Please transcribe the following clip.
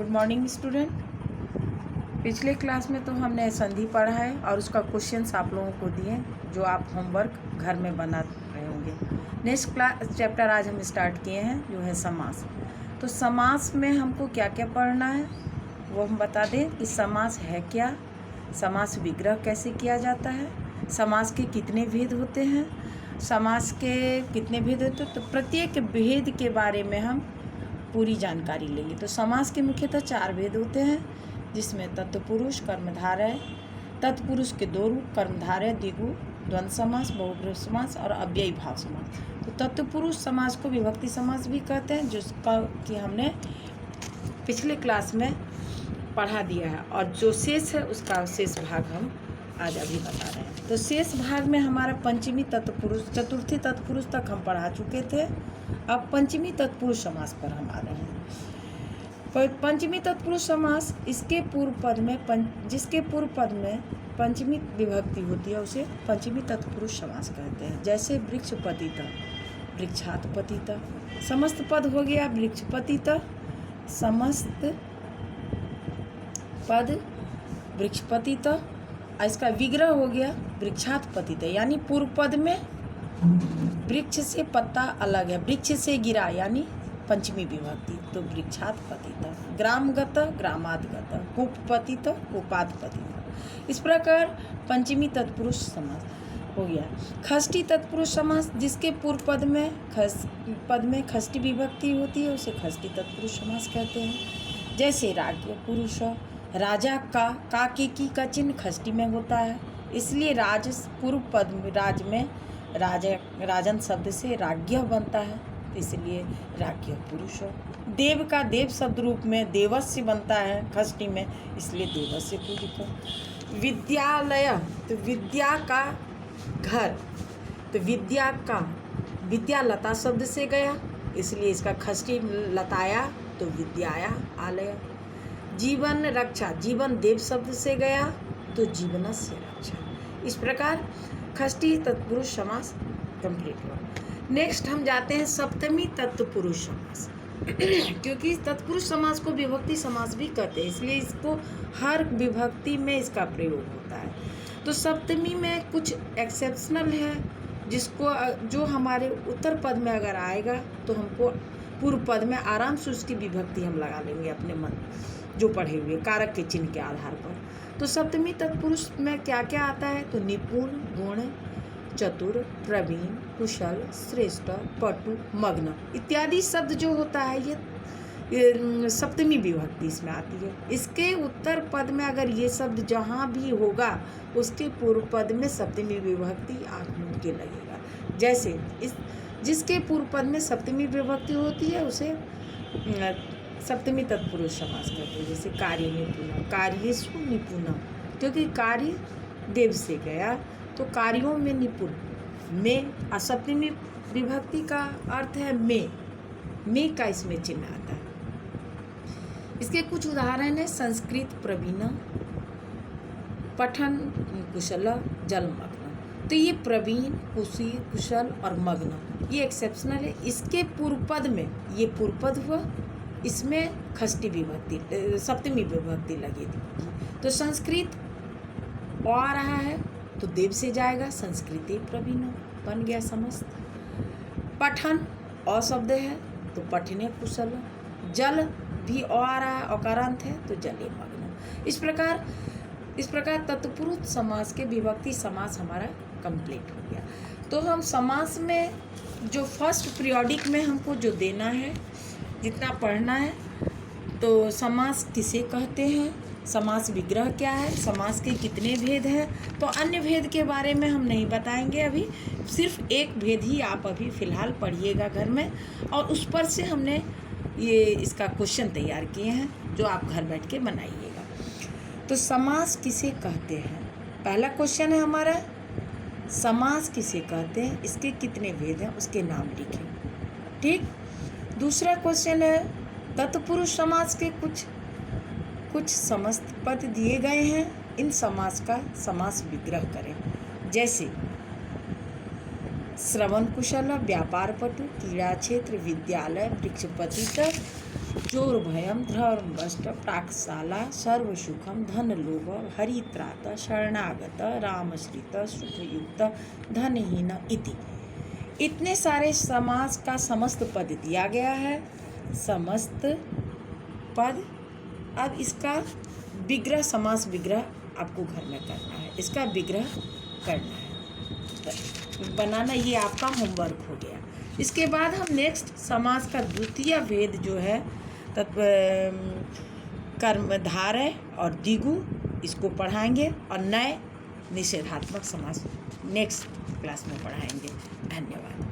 Good morning student. पिछले class में तो हमने संधि पढ़ा है और उसका क्वेश्चंस आप लोगों को दिए जो आप होमवर्क घर में बना रहे होंगे। नेक्स्ट क्लास चैप्टर आज हम स्टार्ट किए हैं जो है समास। तो समास में हमको क्या क्या पढ़ना है वो हम बता दें कि समास है क्या, समास विग्रह कैसे किया जाता है, समास के कितने भेद होते हैं, समास के कितने भेद होते हैं, तो प्रत्येक भेद के बारे में हम पूरी जानकारी लेंगे। तो समास के मुख्यतः 4 भेद होते हैं जिसमें तत्पुरुष, कर्मधारय, तत्पुरुष के 2 रूप कर्मधारय, द्विगु, द्वंद्व समास, बहुब्रीहि समास और अव्ययी भाव समास। तो तत्पुरुष समास को विभक्ति समास भी कहते हैं जिसका कि हमने पिछले क्लास में पढ़ा दिया है और जो शेष है उसका शेष भाग हम आज अभी बता रहे हैं। तो शेष भाग में हमारा पंचमी तत्पुरुष, चतुर्थी तत्पुरुष तक हम पढ़ा चुके थे। अब पंचमी तत्पुरुष समास पर हम आ रहे हैं। पंचमी तत्पुरुष समास इसके पूर्व पद में जिसके पूर्व पद में पंचमी विभक्ति होती है उसे पंचमी तत्पुरुष समास कहते हैं। जैसे वृक्षपतितः, वृक्षातपतितः, समस्त पद हो गया वृक्षपतितः, समस्त पद वृक्षपतितः, इसका विग्रह हो गया वृक्षातपतितः, यानी पूर्व पद में वृक्ष से पत्ता अलग है, वृक्ष से गिरा यानी पंचमी विभक्ति, तो वृक्षातपतितः, ग्रामगतः, ग्रामादगतः, कूपपतितः, कूपादपतितः। इस प्रकार पंचमी तत्पुरुष समास हो गया। षष्ठी तत्पुरुष समास जिसके पूर्व पद में षष्ठी विभक्ति होती है उसे षष्ठी तत्पुरुष समास कहते हैं। जैसे राज्य पुरुष, राजा का की का चिन्ह षष्ठी में होता है, इसलिए राज पूर्व पद राज में राजन शब्द से राज्ञ बनता है, इसलिए राज्ञ पुरुष। देव का देव शब्द रूप में देवस्य बनता है षष्ठी में, इसलिए देवस्य पूजित। विद्यालय तो विद्या का घर, तो विद्या लता शब्द से गया, इसलिए इसका षष्ठी लताया तो विद्याया आलय। जीवन रक्षा, जीवन देव शब्द से गया तो जीवनस्य रक्षा। इस प्रकार षष्ठी तत्पुरुष समास कंप्लीट हुआ। नेक्स्ट हम जाते हैं सप्तमी तत्पुरुष समास क्योंकि तत्पुरुष समास को विभक्ति समास भी कहते हैं, इसलिए इसको हर विभक्ति में इसका प्रयोग होता है। तो सप्तमी में कुछ एक्सेप्शनल है जो हमारे उत्तर पद में अगर आएगा तो हमको पूर्व पद में आराम से उसकी विभक्ति हम लगा लेंगे अपने मन जो पढ़े हुए कारक के चिन्ह के आधार पर। तो सप्तमी तत्पुरुष में क्या क्या आता है, तो निपुण, गुण, चतुर, प्रवीण, कुशल, श्रेष्ठ, पटु, मग्न इत्यादि शब्द जो होता है ये सप्तमी विभक्ति इसमें आती है। इसके उत्तर पद में अगर ये शब्द जहाँ भी होगा उसके पूर्व पद में सप्तमी विभक्ति आगमन के लगेगा। जैसे जिसके पूर्व पद में सप्तमी विभक्ति होती है उसे सप्तमी तत्पुरुष समास कहते हैं। जैसे कार्य निपुण, कार्येषु निपुण, क्योंकि कार्य देव से गया तो कार्यों में निपुण। में सप्तमी विभक्ति का अर्थ है में का इसमें चिन्ह आता है। इसके कुछ उदाहरण है संस्कृत प्रवीण, पठन कुशल, जलमग्न। तो ये प्रवीण, कुशल और मग्न ये एक्सेप्शनल है। इसके पूर्व पद में ये पूर्व पद हुआ, इसमें षष्ठी विभक्ति सप्तमी विभक्ति लगी थी। तो संस्कृत आ रहा है तो देव से जाएगा, संस्कृति प्रवीण बन गया समस्त। पठन अशब्द है तो पठने कुशल, जल भी आ रहा है अकारांत है तो जले मग्न। इस प्रकार तत्पुरुष समास के विभक्ति समास हमारा कंप्लीट हो गया। तो हम समास में जो फर्स्ट पीरियोडिक में हमको जो देना है जितना पढ़ना है, तो समास किसे कहते हैं, समास विग्रह क्या है, समास के कितने भेद हैं, तो अन्य भेद के बारे में हम नहीं बताएंगे अभी, सिर्फ एक भेद ही आप अभी फ़िलहाल पढ़िएगा घर में और उस पर से हमने ये इसका क्वेश्चन तैयार किए हैं जो आप घर बैठ के बनाइएगा। तो समास किसे कहते हैं, पहला क्वेश्चन है हमारा समास किसे कहते हैं, इसके कितने भेद हैं उसके नाम लिखें। ठीक। दूसरा क्वेश्चन है तत्पुरुष समास के कुछ समस्त पद दिए गए हैं, इन समास का समास विग्रह करें। जैसे श्रवण कुशल, व्यापार पटु, क्रीड़ा क्षेत्र, विद्यालय, वृक्षपतितः, चोरभयं धर्मवष्ट प्राक्शाला सर्वसुखम धनलोभ हरित्रात शरणागत रामश्रित सुखयुक्त धनहीन इति। इतने सारे समास का समस्त पद दिया गया है, समस्त पद। अब इसका विग्रह, समास विग्रह आपको घर में करना है, इसका विग्रह करना है, बनाना। ये आपका होमवर्क हो गया। इसके बाद हम नेक्स्ट समास का द्वितीय भेद जो है कर्मधारय और द्विगु, इसको पढ़ाएंगे और नए निषेधात्मक समास नेक्स्ट क्लास में पढ़ाएंगे। धन्यवाद।